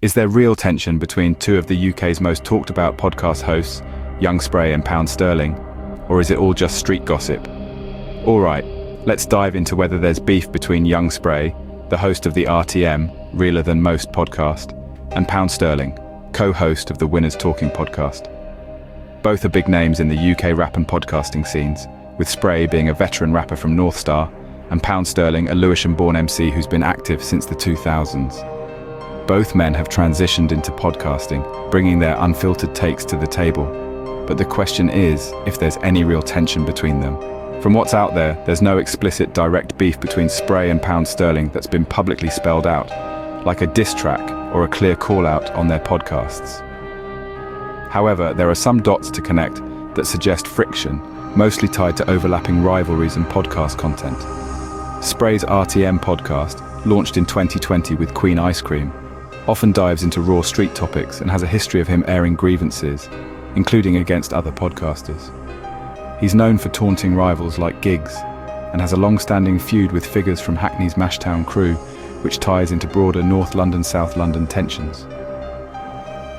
Is there real tension between two of the UK's most talked about podcast hosts, Young Spray and Pound Sterling? Or is it all just street gossip? Alright, let's dive into whether there's beef between Young Spray, the host of the RTM, Realer Than Most podcast, and Pound Sterling, co-host of the Winners Talking podcast. Both are big names in the UK rap and podcasting scenes, with Spray being a veteran rapper from Northstar, and Pound Sterling a Lewisham-born MC who's been active since the 2000s. Both men have transitioned into podcasting, bringing their unfiltered takes to the table. But the question is if there's any real tension between them. From what's out there, there's no explicit direct beef between Spray and Pound Sterling that's been publicly spelled out, like a diss track or a clear call-out on their podcasts. However, there are some dots to connect that suggest friction, mostly tied to overlapping rivalries and podcast content. Spray's RTM podcast, launched in 2020 with Queen Ice Cream, often dives into raw street topics and has a history of him airing grievances, including against other podcasters. He's known for taunting rivals like Giggs, and has a long-standing feud with figures from Hackney's Mashtown crew, which ties into broader North London-South London tensions.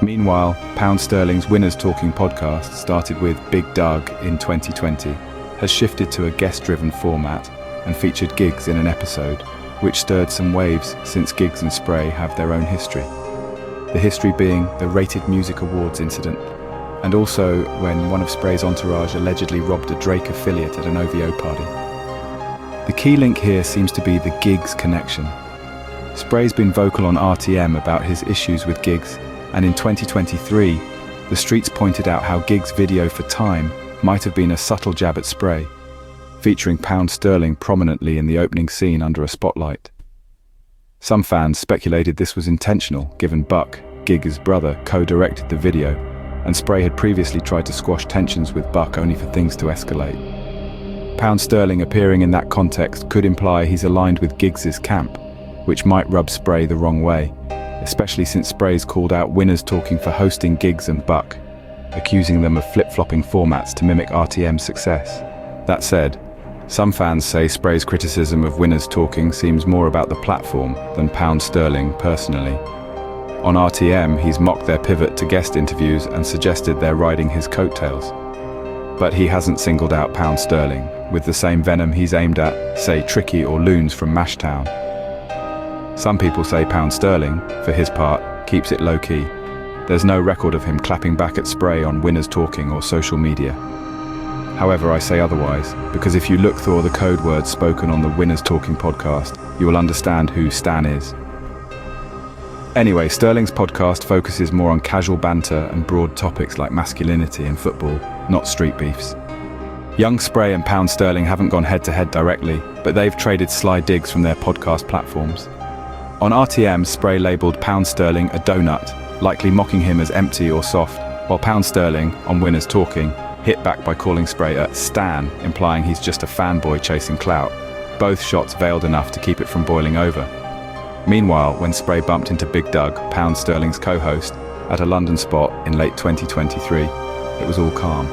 Meanwhile, Pound Sterling's Winners Talking podcast, started with Big Doug in 2020, has shifted to a guest-driven format and featured Giggs in an episode, which stirred some waves since Giggs and Spray have their own history. The history being the Rated Music Awards incident, and also when one of Spray's entourage allegedly robbed a Drake affiliate at an OVO party. The key link here seems to be the Giggs connection. Spray's been vocal on RTM about his issues with Giggs, and in 2023, the streets pointed out how Giggs' video for Time might have been a subtle jab at Spray, featuring Pound Sterling prominently in the opening scene under a spotlight. Some fans speculated this was intentional, given Buck, Giggs' brother, co-directed the video, and Spray had previously tried to squash tensions with Buck only for things to escalate. Pound Sterling appearing in that context could imply he's aligned with Giggs' camp, which might rub Spray the wrong way, especially since Spray's called out Winners Talking for hosting Giggs and Buck, accusing them of flip-flopping formats to mimic RTM's success. That said, some fans say Spray's criticism of Winners Talking seems more about the platform than Pound Sterling personally. On RTM, he's mocked their pivot to guest interviews and suggested they're riding his coattails. But he hasn't singled out Pound Sterling, with the same venom he's aimed at, say, Tricky or Loons from Mashtown. Some people say Pound Sterling, for his part, keeps it low-key. There's no record of him clapping back at Spray on Winners Talking or social media. However, I say otherwise, because if you look through all the code words spoken on the Winners Talking podcast, you will understand who Stan is. Anyway, Sterling's podcast focuses more on casual banter and broad topics like masculinity and football, not street beefs. Young Spray and Pound Sterling haven't gone head-to-head directly, but they've traded sly digs from their podcast platforms. On RTM, Spray labelled Pound Sterling a donut, likely mocking him as empty or soft, while Pound Sterling, on Winners Talking, hit back by calling Spray a Stan, implying he's just a fanboy chasing clout, both shots veiled enough to keep it from boiling over. Meanwhile, when Spray bumped into Big Doug, Pound Sterling's co-host, at a London spot in late 2023, it was all calm.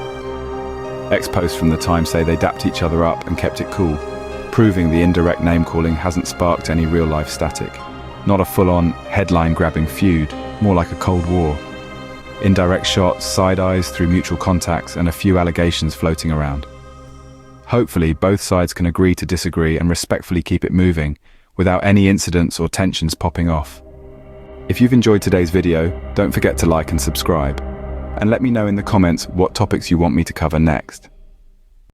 Ex-posts from the time say they dapped each other up and kept it cool, proving the indirect name-calling hasn't sparked any real-life static. Not a full-on, headline-grabbing feud, more like a Cold War. Indirect shots, side-eyes through mutual contacts, and a few allegations floating around. Hopefully, both sides can agree to disagree and respectfully keep it moving, without any incidents or tensions popping off. If you've enjoyed today's video, don't forget to like and subscribe. And let me know in the comments what topics you want me to cover next.